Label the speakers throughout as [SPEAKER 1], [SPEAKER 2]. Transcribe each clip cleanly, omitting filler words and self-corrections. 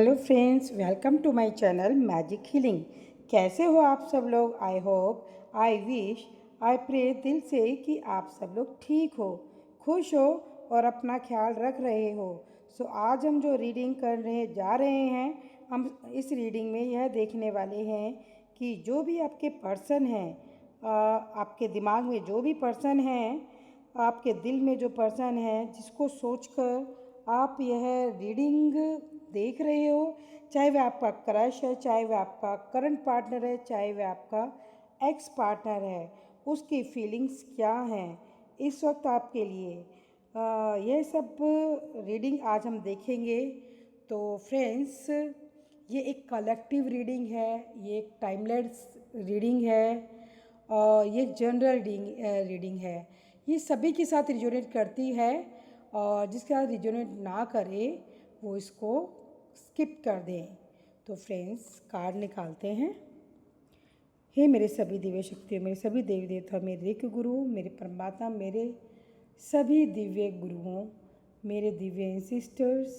[SPEAKER 1] Hello friends, welcome to my channel magic healing. कैसे हो आप सब लोग? I hope, I wish, I pray दिल से कि आप सब लोग ठीक हो, खुश हो और अपना ख्याल रख रहे हो। आज हम जो रीडिंग करने जा रहे हैं, हम इस रीडिंग में यह देखने वाले हैं कि जो भी आपके पर्सन हैं, आपके दिमाग में जो भी पर्सन हैं, आपके दिल में जो पर्सन है, जिसको सोचकर आप यह रीडिंग देख रहे हो, चाहे वह आपका क्रश है, चाहे वह आपका करंट पार्टनर है, चाहे वह आपका एक्स पार्टनर है, उसकी फीलिंग्स क्या हैं इस वक्त आपके लिए, यह सब रीडिंग आज हम देखेंगे। तो फ्रेंड्स, ये एक कलेक्टिव रीडिंग है, ये एक टाइमलेस रीडिंग है और ये जनरल रीडिंग है। ये सभी के साथ रिजोनेट करती है और जिसके साथ रिजोनेट ना करे वो इसको स्किप कर दें। तो फ्रेंड्स, कार्ड निकालते हैं। हे मेरे सभी दिव्य शक्तियों, मेरे सभी देवी देवता, मेरे ऋक गुरु, मेरे परमात्मा, मेरे सभी दिव्य गुरुओं, मेरे दिव्य एंसिस्टर्स,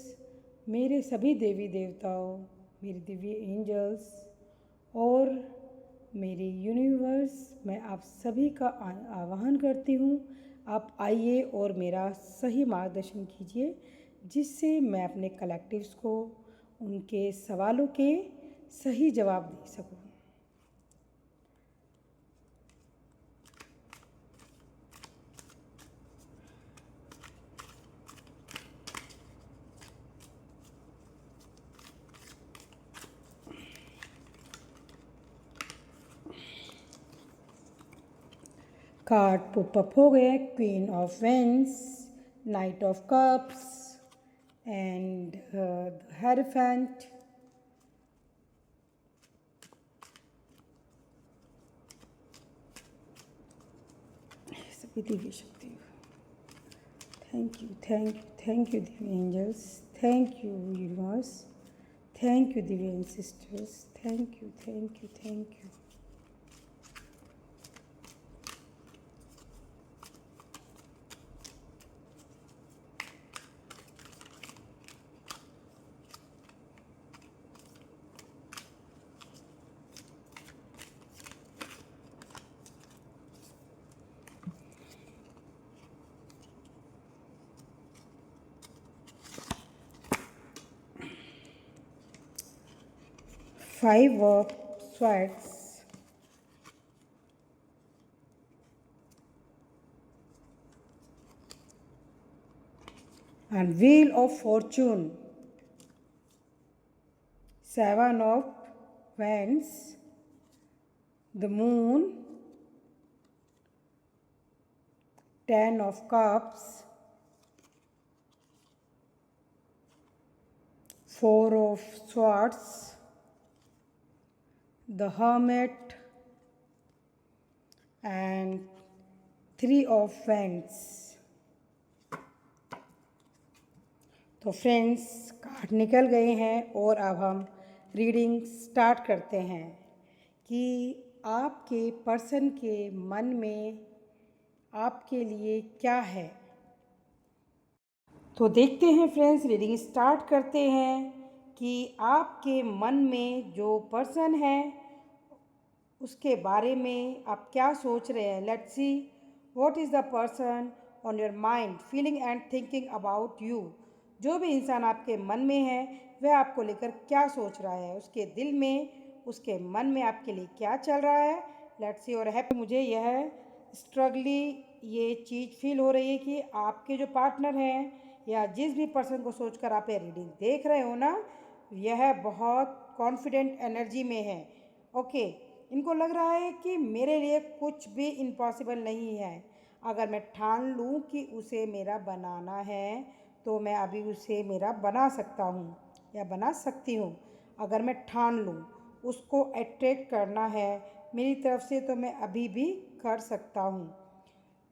[SPEAKER 1] मेरे सभी देवी देवताओं, मेरे दिव्य एंजल्स और मेरे यूनिवर्स, मैं आप सभी का आवाहन करती हूँ। आप आइए और मेरा सही मार्गदर्शन कीजिए, जिससे मैं अपने कलेक्टिव्स को उनके सवालों के सही जवाब दे सकूँ। कार्ड पुप अप हो गए, queen of wands, knight of cups and hierophant. सभी दिव्य शक्ति, thank you, thank you, thank you दिव्य एंजल्स, थैंक यू यूनिवर्स, थैंक यू दिव्य ancestors, thank you, thank you, thank you. Five of Swords, and Wheel of Fortune, Seven of Wands, the Moon, Ten of Cups, Four of Swords, the Hermit, and Three of Wands. तो friends, card निकल गए हैं और अब हम reading start करते हैं कि आपके पर्सन के मन में आपके लिए क्या है। तो देखते हैं फ्रेंड्स, रीडिंग स्टार्ट करते हैं कि आपके मन में जो पर्सन है उसके बारे में आप क्या सोच रहे हैं। Let's see what is the person on your mind feeling and thinking about you. जो भी इंसान आपके मन में है वह आपको लेकर क्या सोच रहा है, उसके दिल में, उसके मन में आपके लिए क्या चल रहा है। Let's see. और हैप्पी, मुझे यह स्ट्रगली ये चीज़ फील हो रही है कि आपके जो पार्टनर हैं या जिस भी पर्सन को सोचकर आप ये रीडिंग देख रहे हो ना, यह बहुत कॉन्फिडेंट एनर्जी में है। ओके, इनको लग रहा है कि मेरे लिए कुछ भी इम्पॉसिबल नहीं है। अगर मैं ठान लूँ कि उसे मेरा बनाना है तो मैं अभी उसे मेरा बना सकता हूँ या बना सकती हूँ। अगर मैं ठान लूँ उसको अट्रैक्ट करना है मेरी तरफ से तो मैं अभी भी कर सकता हूँ।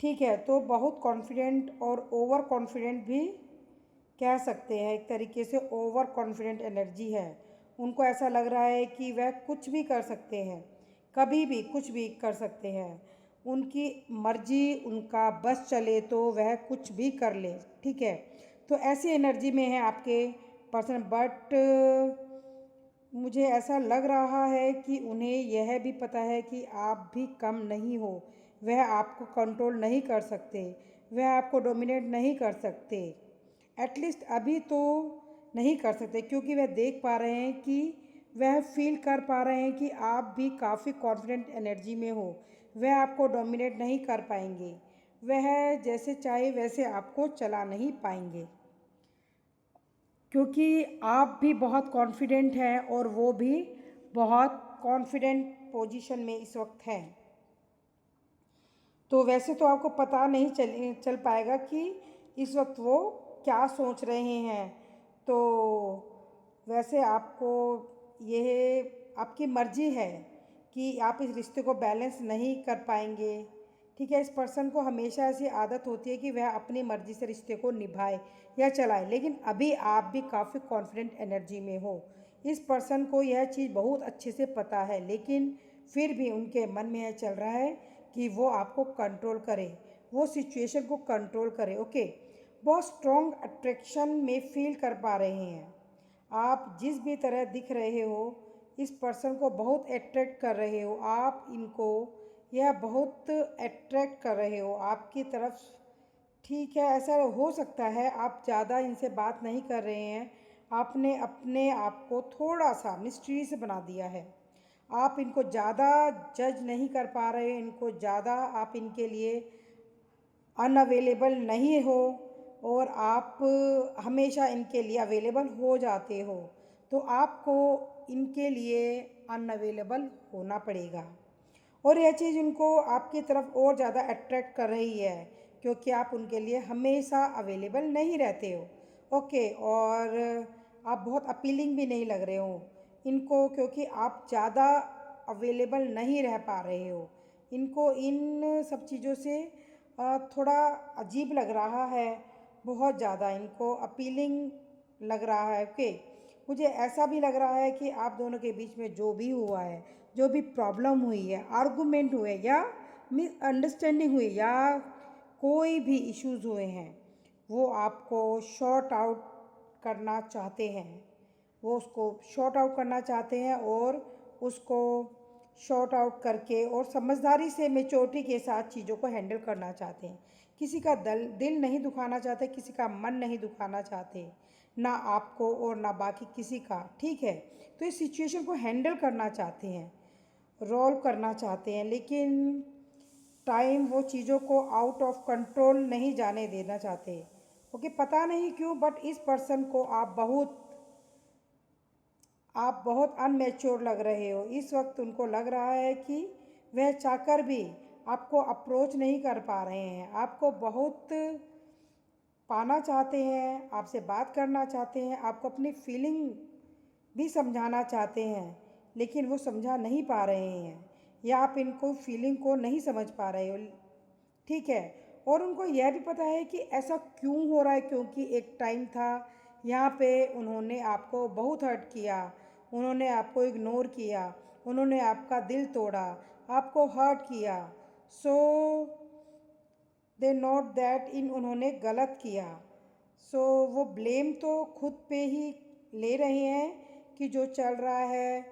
[SPEAKER 1] ठीक है, तो बहुत कॉन्फिडेंट और ओवर कॉन्फिडेंट भी कह सकते हैं। एक तरीके से ओवर कॉन्फिडेंट एनर्जी है। उनको ऐसा लग रहा है कि वह कुछ भी कर सकते हैं, कभी भी कुछ भी कर सकते हैं। उनकी मर्जी, उनका बस चले तो वह कुछ भी कर ले। ठीक है, तो ऐसी एनर्जी में है आपके पर्सन, बट मुझे ऐसा लग रहा है कि उन्हें यह भी पता है कि आप भी कम नहीं हो। वह आपको कंट्रोल नहीं कर सकते, वह आपको डोमिनेट नहीं कर सकते, एटलीस्ट अभी तो नहीं कर सकते, क्योंकि वह देख पा रहे हैं कि वह फील कर पा रहे हैं कि आप भी काफ़ी कॉन्फिडेंट एनर्जी में हो। वह आपको डोमिनेट नहीं कर पाएंगे, वह जैसे चाहे वैसे आपको चला नहीं पाएंगे, क्योंकि आप भी बहुत कॉन्फिडेंट हैं और वो भी बहुत कॉन्फिडेंट पोजीशन में इस वक्त हैं। तो वैसे तो आपको पता नहीं चल पाएगा कि इस वक्त वो क्या सोच रहे हैं। तो वैसे आपको यह आपकी मर्ज़ी है कि आप इस रिश्ते को बैलेंस नहीं कर पाएंगे। ठीक है, इस पर्सन को हमेशा ऐसी आदत होती है कि वह अपनी मर्ज़ी से रिश्ते को निभाए या चलाए, लेकिन अभी आप भी काफ़ी कॉन्फिडेंट एनर्जी में हो। इस पर्सन को यह चीज़ बहुत अच्छे से पता है, लेकिन फिर भी उनके मन में यह चल रहा है कि वो आपको कंट्रोल करे, वो सिचुएशन को कंट्रोल करे। ओके, बहुत स्ट्रॉन्ग अट्रैक्शन में फील कर पा रहे हैं। आप जिस भी तरह दिख रहे हो, इस पर्सन को बहुत अट्रैक्ट कर रहे हो, आप इनको यह बहुत अट्रैक्ट कर रहे हो आपकी तरफ। ठीक है, ऐसा हो सकता है आप ज़्यादा इनसे बात नहीं कर रहे हैं, आपने अपने आप को थोड़ा सा मिस्ट्री से बना दिया है। आप इनको ज़्यादा जज नहीं कर पा रहे, इनको ज़्यादा आप इनके लिए अनअवेलेबल नहीं हो, और आप हमेशा इनके लिए अवेलेबल हो जाते हो। तो आपको इनके लिए अनअवेलेबल होना पड़ेगा, और यह चीज़ उनको आपकी तरफ और ज़्यादा अट्रैक्ट कर रही है, क्योंकि आप उनके लिए हमेशा अवेलेबल नहीं रहते हो। ओके, और आप बहुत अपीलिंग भी नहीं लग रहे हो इनको, क्योंकि आप ज़्यादा अवेलेबल नहीं रह पा रहे हो। इनको इन सब चीज़ों से थोड़ा अजीब लग रहा है, बहुत ज़्यादा इनको अपीलिंग लग रहा है। ओके, मुझे ऐसा भी लग रहा है कि आप दोनों के बीच में जो भी हुआ है, जो भी प्रॉब्लम हुई है, आर्गुमेंट हुए या मिसअंडरस्टैंडिंग हुई या कोई भी इश्यूज हुए हैं, वो आपको शॉर्ट आउट करना चाहते हैं। वो उसको शॉर्ट आउट करना चाहते हैं, और उसको शॉर्ट आउट करके और समझदारी से मेच्योरिटी के साथ चीज़ों को हैंडल करना चाहते हैं। किसी का दिल नहीं दुखाना चाहते, किसी का मन नहीं दुखाना चाहते, ना आपको और ना बाकी किसी का। ठीक है, तो इस सिचुएशन को हैंडल करना चाहते हैं, रोल्व करना चाहते हैं, लेकिन टाइम वो चीज़ों को आउट ऑफ कंट्रोल नहीं जाने देना चाहते। ओके, पता नहीं क्यों, बट इस पर्सन को आप बहुत अनमेच्योर लग रहे हो। इस वक्त उनको लग रहा है कि वह चाहकर भी आपको अप्रोच नहीं कर पा रहे हैं, आपको बहुत पाना चाहते हैं, आपसे बात करना चाहते हैं, आपको अपनी फीलिंग भी समझाना चाहते हैं, लेकिन वो समझा नहीं पा रहे हैं, या आप इनको फीलिंग को नहीं समझ पा रहे हो। ठीक है, और उनको यह भी पता है कि ऐसा क्यों हो रहा है, क्योंकि एक टाइम था यहाँ पे उन्होंने आपको बहुत हर्ट किया, उन्होंने आपको इग्नोर किया, उन्होंने आपका दिल तोड़ा, आपको हर्ट किया। सो दे नोट दैट इन उन्होंने गलत किया। सो वो ब्लेम तो खुद पे ही ले रहे हैं कि जो चल रहा है,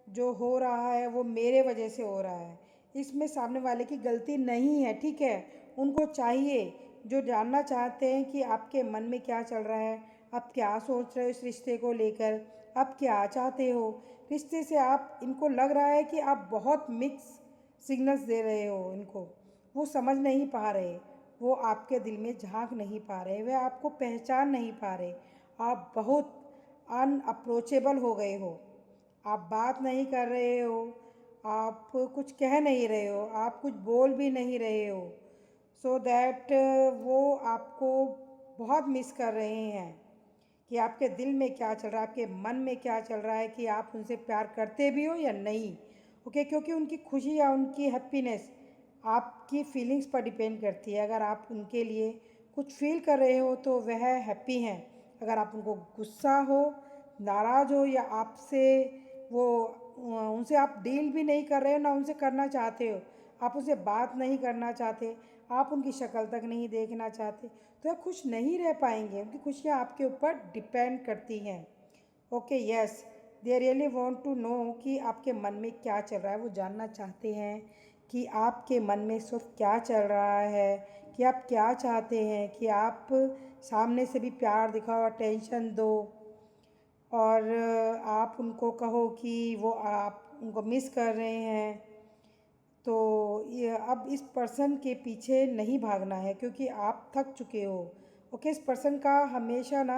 [SPEAKER 1] जो हो रहा है, वो मेरे वजह से हो रहा है, इसमें सामने वाले की गलती नहीं है। ठीक है, उनको चाहिए, जो जानना चाहते हैं कि आपके मन में क्या चल रहा है, आप क्या सोच रहे हो इस रिश्ते को लेकर, आप क्या चाहते हो रिश्ते से। आप इनको लग रहा है कि आप बहुत मिक्स सिग्नल्स दे रहे हो इनको, वो समझ नहीं पा रहे, वो आपके दिल में झांक नहीं पा रहे, वे आपको पहचान नहीं पा रहे। आप बहुत अनअप्रोचेबल हो गए हो, आप बात नहीं कर रहे हो, आप कुछ कह नहीं रहे हो, आप कुछ बोल भी नहीं रहे हो। सो दैट वो आपको बहुत मिस कर रहे हैं कि आपके दिल में क्या चल रहा है, आपके मन में क्या चल रहा है, कि आप उनसे प्यार करते भी हो या नहीं। ओके, क्योंकि उनकी खुशी या उनकी हैप्पीनेस आपकी फीलिंग्स पर डिपेंड करती है। अगर आप उनके लिए कुछ फील कर रहे हो तो वह हैप्पी हैं, अगर आप उनको गुस्सा हो, नाराज़ हो, या आपसे वो उनसे आप डील भी नहीं कर रहे हो, ना उनसे करना चाहते हो, आप उनसे बात नहीं करना चाहते, आप उनकी शक्ल तक नहीं देखना चाहते, तो आप खुश नहीं रह पाएंगे। उनकी खुशियाँ आपके ऊपर डिपेंड करती हैं। Okay, yes, they really want to know कि आपके मन में क्या चल रहा है। वो जानना चाहते हैं कि आपके मन में इस वक्त क्या चल रहा है, कि आप क्या चाहते हैं, कि आप सामने से भी प्यार दिखाओ, अटेंशन दो, और आप उनको कहो कि वो आप उनको मिस कर रहे हैं। तो ये अब इस पर्सन के पीछे नहीं भागना है क्योंकि आप थक चुके हो। ओके, इस पर्सन का हमेशा ना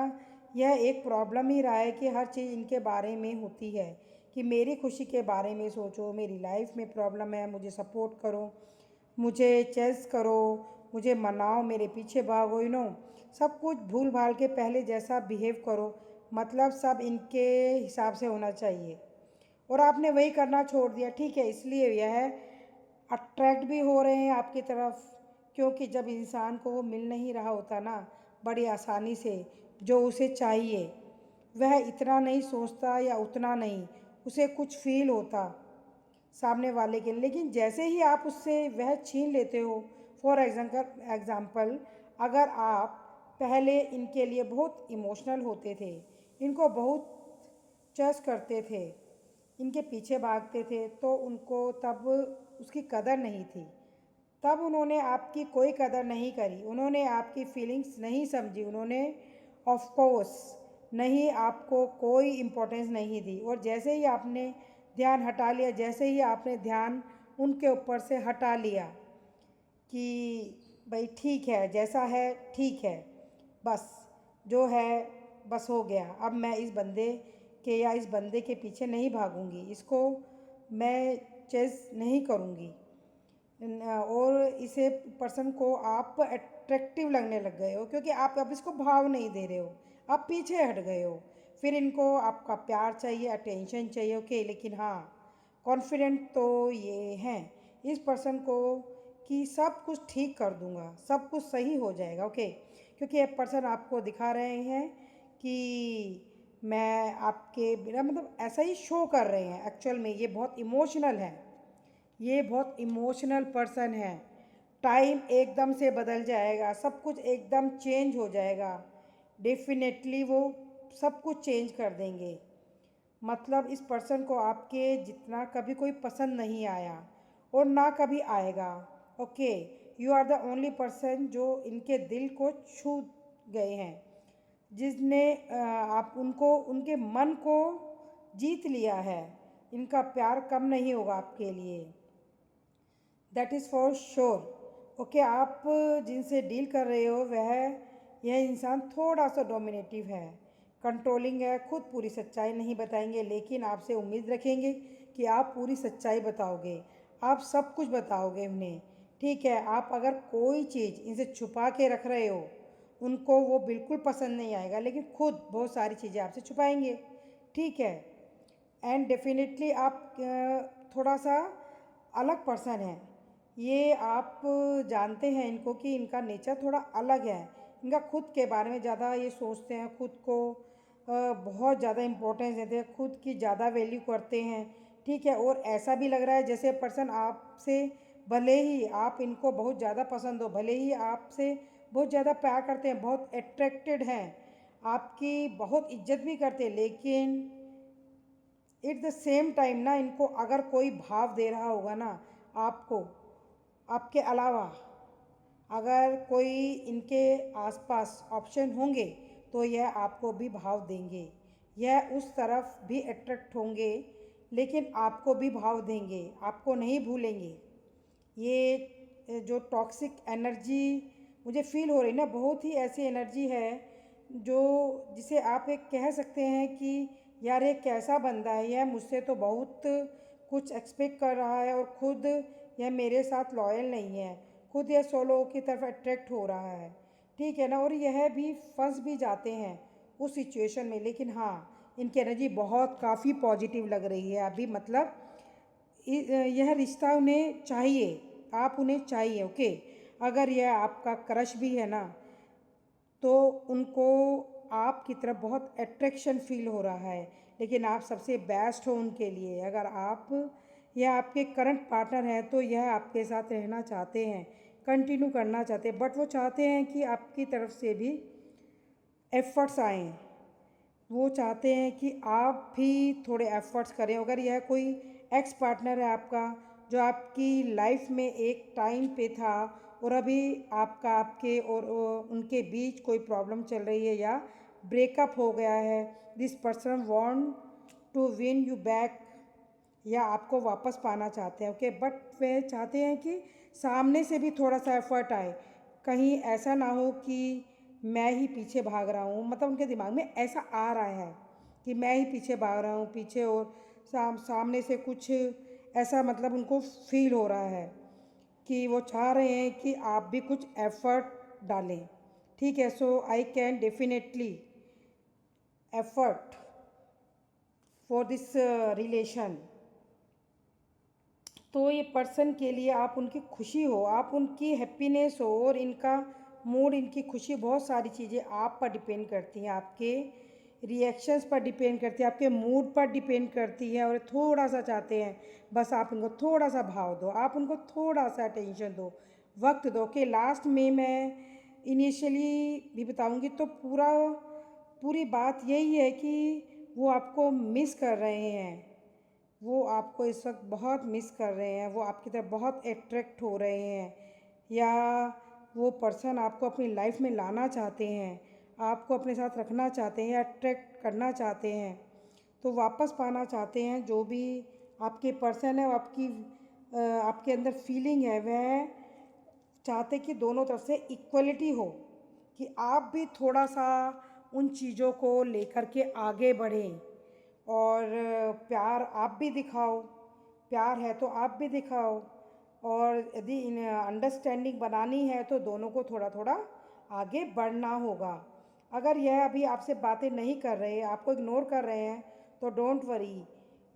[SPEAKER 1] यह एक प्रॉब्लम ही रहा है कि हर चीज़ इनके बारे में होती है कि मेरी खुशी के बारे में सोचो, मेरी लाइफ में प्रॉब्लम है, मुझे सपोर्ट करो, मुझे चेस करो, मुझे मनाओ, मेरे पीछे भागो, सब कुछ भूल भाल के पहले जैसा बिहेव करो। मतलब सब इनके हिसाब से होना चाहिए और आपने वही करना छोड़ दिया। ठीक है, इसलिए यह अट्रैक्ट भी हो रहे हैं आपकी तरफ, क्योंकि जब इंसान को वो मिल नहीं रहा होता ना बड़ी आसानी से जो उसे चाहिए, वह इतना नहीं सोचता या उतना नहीं, उसे कुछ फील होता सामने वाले के लिए। लेकिन जैसे ही आप उससे वह छीन लेते हो, फॉर एग्ज़ाम्पल, अगर आप पहले इनके लिए बहुत इमोशनल होते थे, इनको बहुत चर्च करते थे, इनके पीछे भागते थे, तो उनको तब उसकी कदर नहीं थी। तब उन्होंने आपकी कोई कदर नहीं करी, उन्होंने आपकी फीलिंग्स नहीं समझी, उन्होंने ऑफ कोर्स नहीं आपको कोई इम्पोर्टेंस नहीं दी। और जैसे ही आपने ध्यान हटा लिया, जैसे ही आपने ध्यान उनके ऊपर से हटा लिया कि भाई ठीक है, जैसा है ठीक है, बस जो है बस हो गया, अब मैं इस बंदे के या इस बंदे के पीछे नहीं भागूंगी, इसको मैं चेस नहीं करूंगी, और इसे पर्सन को आप अट्रैक्टिव लगने लग गए हो क्योंकि आप अब इसको भाव नहीं दे रहे हो, आप पीछे हट गए हो। फिर इनको आपका प्यार चाहिए, अटेंशन चाहिए। ओके, लेकिन हाँ, कॉन्फिडेंट तो ये हैं इस पर्सन को कि सब कुछ ठीक कर दूंगा, सब कुछ सही हो जाएगा। ओके, क्योंकि ये पर्सन आपको दिखा रहे हैं कि मैं आपके बिना, मतलब ऐसा ही शो कर रहे हैं। एक्चुअल में ये बहुत इमोशनल है, ये बहुत इमोशनल पर्सन है। टाइम एकदम से बदल जाएगा, सब कुछ एकदम चेंज हो जाएगा, डेफिनेटली वो सब कुछ चेंज कर देंगे। मतलब इस पर्सन को आपके जितना कभी कोई पसंद नहीं आया और ना कभी आएगा। Okay, you are the only person जो इनके दिल को छू गए हैं, जिसने आप उनको, उनके मन को जीत लिया है। इनका प्यार कम नहीं होगा आपके लिए, that is for sure. Okay, आप जिनसे डील कर रहे हो वह, यह इंसान थोड़ा सा डोमिनेटिव है, कंट्रोलिंग है, खुद पूरी सच्चाई नहीं बताएंगे, लेकिन आपसे उम्मीद रखेंगे कि आप पूरी सच्चाई बताओगे, आप सब कुछ बताओगे उन्हें। ठीक है, आप अगर कोई चीज़ इनसे छुपा के रख रहे हो, उनको वो बिल्कुल पसंद नहीं आएगा, लेकिन खुद बहुत सारी चीज़ें आपसे छुपाएंगे। ठीक है, एंड डेफिनेटली आप थोड़ा सा अलग पर्सन है। ये आप जानते हैं इनको कि इनका नेचर थोड़ा अलग है। इनका खुद के बारे में ज़्यादा ये सोचते हैं, खुद को बहुत ज़्यादा इम्पोर्टेंस देते हैं, खुद की ज़्यादा वैल्यू करते हैं। ठीक है, और ऐसा भी लग रहा है जैसे पर्सन आपसे, भले ही आप इनको बहुत ज़्यादा पसंद हो, भले ही आपसे बहुत ज़्यादा प्यार करते हैं, बहुत अट्रैक्टेड हैं, आपकी बहुत इज्जत भी करते हैं, लेकिन एट द सेम टाइम ना इनको अगर कोई भाव दे रहा होगा ना आपको, आपके अलावा अगर कोई इनके आसपास ऑप्शन होंगे, तो यह आपको भी भाव देंगे, यह उस तरफ भी अट्रैक्ट होंगे, लेकिन आपको भी भाव देंगे, आपको नहीं भूलेंगे। ये जो टॉक्सिक एनर्जी मुझे फील हो रही ना, बहुत ही ऐसी एनर्जी है जो, जिसे आप एक कह सकते हैं कि यार ये कैसा बंदा है, यह मुझसे तो बहुत कुछ एक्सपेक्ट कर रहा है और खुद यह मेरे साथ लॉयल नहीं है, खुद यह सोलो की तरफ अट्रैक्ट हो रहा है। ठीक है ना, और यह भी फंस भी जाते हैं उस सिचुएशन में। लेकिन हाँ, इनकी एनर्जी बहुत काफ़ी पॉजिटिव लग रही है अभी, मतलब यह रिश्ता उन्हें चाहिए, आप उन्हें चाहिए। ओके, अगर यह आपका क्रश भी है ना, तो उनको आपकी तरफ बहुत अट्रैक्शन फील हो रहा है, लेकिन आप सबसे बेस्ट हो उनके लिए। अगर आप, यह आपके करंट पार्टनर हैं, तो यह आपके साथ रहना चाहते हैं, कंटिन्यू करना चाहते हैं, बट वो चाहते हैं कि आपकी तरफ से भी एफ़र्ट्स आएँ। वो चाहते हैं कि आप भी थोड़े एफ़र्ट्स करें। अगर यह कोई एक्स पार्टनर है आपका, जो आपकी लाइफ में एक टाइम पे था और अभी आपका आपके और उनके बीच कोई प्रॉब्लम चल रही है या ब्रेकअप हो गया है, this person want to win you back, या आपको वापस पाना चाहते हैं, ओके, बट वे चाहते हैं कि सामने से भी थोड़ा सा एफर्ट आए। कहीं ऐसा ना हो कि मैं ही पीछे भाग रहा हूँ, मतलब उनके दिमाग में ऐसा आ रहा है कि मैं ही पीछे भाग रहा हूँ पीछे, और सामने से कुछ ऐसा, मतलब उनको फील हो रहा है कि वो चाह रहे हैं कि आप भी कुछ एफर्ट डालें। ठीक है, so I can definitely effort for this relation. तो ये पर्सन के लिए आप उनकी खुशी हो, आप उनकी हैप्पीनेस हो, और इनका मूड, इनकी खुशी, बहुत सारी चीज़ें आप पर डिपेंड करती हैं, आपके रिएक्शंस पर डिपेंड करती है, आपके मूड पर डिपेंड करती है। और थोड़ा सा चाहते हैं बस आप उनको थोड़ा सा भाव दो, आप उनको थोड़ा सा अटेंशन दो, वक्त दो। कि लास्ट में मैं इनिशियली भी बताऊंगी तो पूरी बात यही है कि वो आपको मिस कर रहे हैं, वो आपको इस वक्त बहुत मिस कर रहे हैं, वो आपकी तरफ बहुत अट्रैक्ट हो रहे हैं, या वो पर्सन आपको अपनी लाइफ में लाना चाहते हैं, आपको अपने साथ रखना चाहते हैं, या अट्रैक्ट करना चाहते हैं, तो वापस पाना चाहते हैं। जो भी आपके पर्सन है, वो आपके अंदर फीलिंग है, वह चाहते कि दोनों तरफ से इक्वलिटी हो, कि आप भी थोड़ा सा उन चीज़ों को लेकर के आगे बढ़ें, और प्यार आप भी दिखाओ, प्यार है तो आप भी दिखाओ, और यदि इन अंडरस्टैंडिंग बनानी है तो दोनों को थोड़ा थोड़ा आगे बढ़ना होगा। अगर यह अभी आपसे बातें नहीं कर रहे, आपको इग्नोर कर रहे हैं, तो डोंट वरी,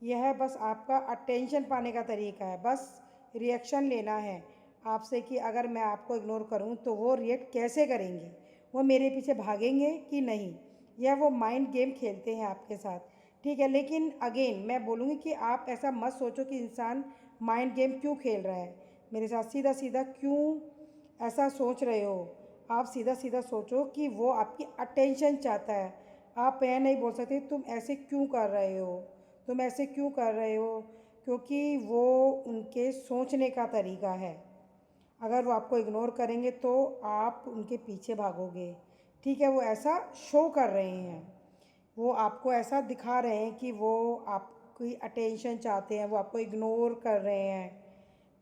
[SPEAKER 1] यह बस आपका अटेंशन पाने का तरीका है, बस रिएक्शन लेना है आपसे कि अगर मैं आपको इग्नोर करूं तो वो रिएक्ट कैसे करेंगे, वो मेरे पीछे भागेंगे कि नहीं, या वो माइंड गेम खेलते हैं आपके साथ। ठीक है, लेकिन अगेन मैं बोलूँगी कि आप ऐसा मत सोचो कि इंसान माइंड गेम क्यों खेल रहा है मेरे साथ, सीधा सीधा क्यों ऐसा सोच रहे हो। आप सीधा सीधा सोचो कि वो आपकी अटेंशन चाहता है। आप यह नहीं बोल सकते तुम ऐसे क्यों कर रहे हो, तुम ऐसे क्यों कर रहे हो, क्योंकि वो उनके सोचने का तरीका है। अगर वो आपको इग्नोर करेंगे तो आप उनके पीछे भागोगे। ठीक है, वो ऐसा शो कर रहे हैं, वो आपको ऐसा दिखा रहे हैं कि वो आपकी अटेंशन चाहते हैं, वो आपको इग्नोर कर रहे हैं।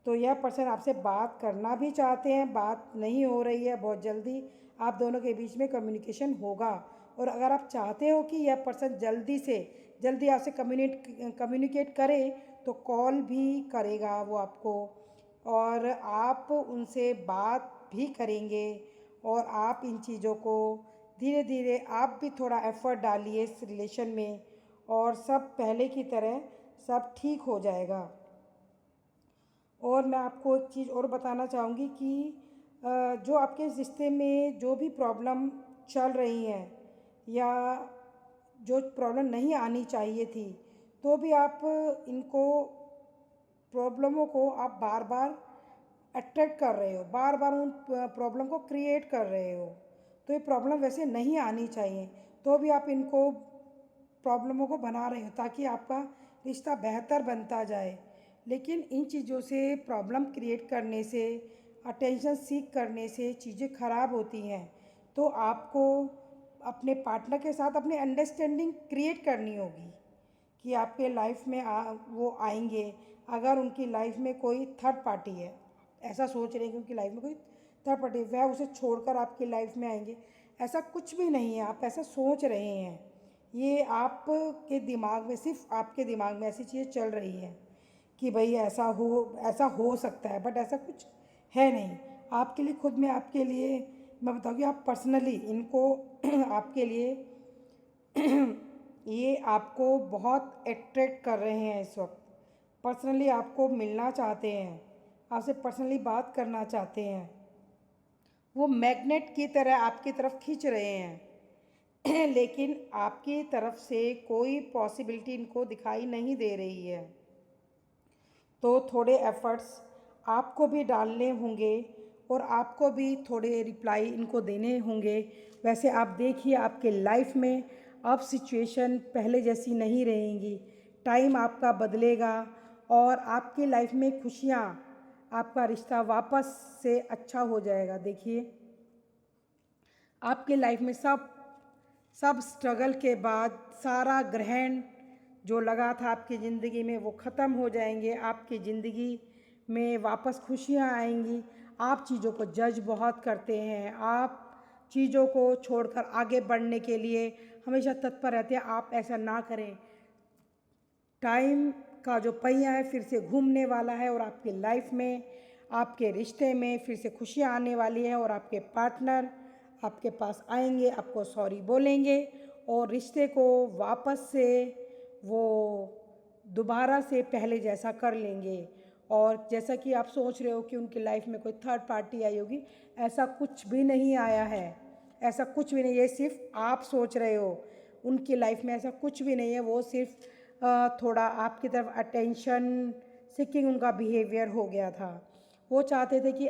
[SPEAKER 1] तो यह पर्सन आपसे बात करना भी चाहते हैं, बात नहीं हो रही है, बहुत जल्दी आप दोनों के बीच में कम्युनिकेशन होगा। और अगर आप चाहते हो कि यह पर्सन जल्दी से जल्दी आपसे कम्युनिकेट करे, तो कॉल भी करेगा वो आपको, और आप उनसे बात भी करेंगे, और आप इन चीज़ों को धीरे धीरे आप भी थोड़ा एफ़र्ट डालिए इस रिलेशन में, और सब पहले की तरह सब ठीक हो जाएगा। और मैं आपको एक चीज़ और बताना चाहूँगी कि जो आपके रिश्ते में जो भी प्रॉब्लम चल रही हैं, या जो प्रॉब्लम नहीं आनी चाहिए थी, तो भी आप इनको प्रॉब्लमों को आप बार बार अट्रैक्ट कर रहे हो, बार बार उन प्रॉब्लम को क्रिएट कर रहे हो। तो ये प्रॉब्लम वैसे नहीं आनी चाहिए, तो भी आप इनको प्रॉब्लमों को बना रहे हो ताकि आपका रिश्ता बेहतर बनता जाए। लेकिन इन चीज़ों से, प्रॉब्लम क्रिएट करने से, अटेंशन सीक करने से चीज़ें ख़राब होती हैं। तो आपको अपने पार्टनर के साथ अपनी अंडरस्टैंडिंग क्रिएट करनी होगी कि आपके लाइफ में वो आएंगे। अगर उनकी लाइफ में कोई थर्ड पार्टी है, ऐसा सोच रहे हैं कि उनकी लाइफ में कोई थर्ड पार्टी, वह उसे छोड़कर आपकी लाइफ में आएंगे, ऐसा कुछ भी नहीं है। आप ऐसा सोच रहे हैं, ये आपके दिमाग में, सिर्फ आपके दिमाग में ऐसी चीज़ें चल रही हैं कि भाई ऐसा हो सकता है, बट ऐसा कुछ है नहीं। आपके लिए खुद में, आपके लिए मैं बताऊँगी, आप पर्सनली इनको आपके लिए ये आपको बहुत अट्रैक्ट कर रहे हैं इस वक्त, पर्सनली आपको मिलना चाहते हैं, आपसे पर्सनली बात करना चाहते हैं, वो मैग्नेट की तरह आपकी तरफ खींच रहे हैं लेकिन आपकी तरफ से कोई पॉसिबिलिटी इनको दिखाई नहीं दे रही है। तो थोड़े एफ़र्ट्स आपको भी डालने होंगे, और आपको भी थोड़े रिप्लाई इनको देने होंगे। वैसे आप देखिए आपके लाइफ में अब सिचुएशन पहले जैसी नहीं रहेंगी, टाइम आपका बदलेगा और आपकी लाइफ में खुशियाँ, आपका रिश्ता वापस से अच्छा हो जाएगा। देखिए आपके लाइफ में सब स्ट्रगल के बाद सारा ग्रहण जो लगा था आपकी ज़िंदगी में वो ख़त्म हो जाएंगे। आपकी ज़िंदगी में वापस खुशियाँ आएंगी। आप चीज़ों को जज बहुत करते हैं, आप चीज़ों को छोड़कर आगे बढ़ने के लिए हमेशा तत्पर रहते हैं। आप ऐसा ना करें। टाइम का जो पहिया है फिर से घूमने वाला है और आपकी लाइफ में, आपके रिश्ते में फिर से खुशियाँ आने वाली हैं और आपके पार्टनर आपके पास आएंगे, आपको सॉरी बोलेंगे और रिश्ते को वापस से वो दोबारा से पहले जैसा कर लेंगे। और जैसा कि आप सोच रहे हो कि उनकी लाइफ में कोई थर्ड पार्टी आई होगी, ऐसा कुछ भी नहीं आया है। ऐसा कुछ भी नहीं है, सिर्फ आप सोच रहे हो। उनकी लाइफ में ऐसा कुछ भी नहीं है। वो सिर्फ थोड़ा आपकी तरफ अटेंशन सीकिंग उनका बिहेवियर हो गया था। वो चाहते थे कि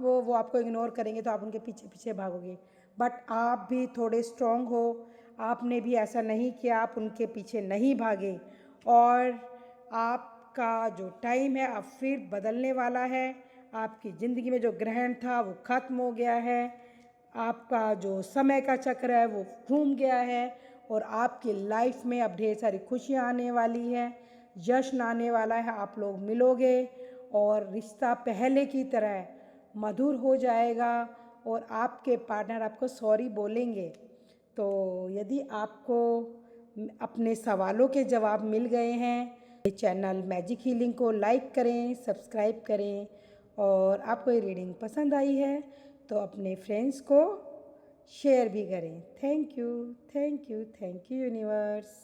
[SPEAKER 1] वो आपको इग्नोर करेंगे तो आप उनके पीछे पीछे भागोगे, बट आप भी थोड़े स्ट्रांग हो। आपने भी ऐसा नहीं किया, आप उनके पीछे नहीं भागे और आपका जो टाइम है अब फिर बदलने वाला है। आपकी ज़िंदगी में जो ग्रहण था वो ख़त्म हो गया है। आपका जो समय का चक्र है वो घूम गया है और आपकी लाइफ में अब ढेर सारी खुशियाँ आने वाली है, जश्न आने वाला है। आप लोग मिलोगे और रिश्ता पहले की तरह मधुर हो जाएगा और आपके पार्टनर आपको सॉरी बोलेंगे। तो यदि आपको अपने सवालों के जवाब मिल गए हैं, चैनल मैजिक हीलिंग को लाइक करें, सब्सक्राइब करें और आपको ये रीडिंग पसंद आई है तो अपने फ्रेंड्स को शेयर भी करें। Thank you, thank you, thank you universe.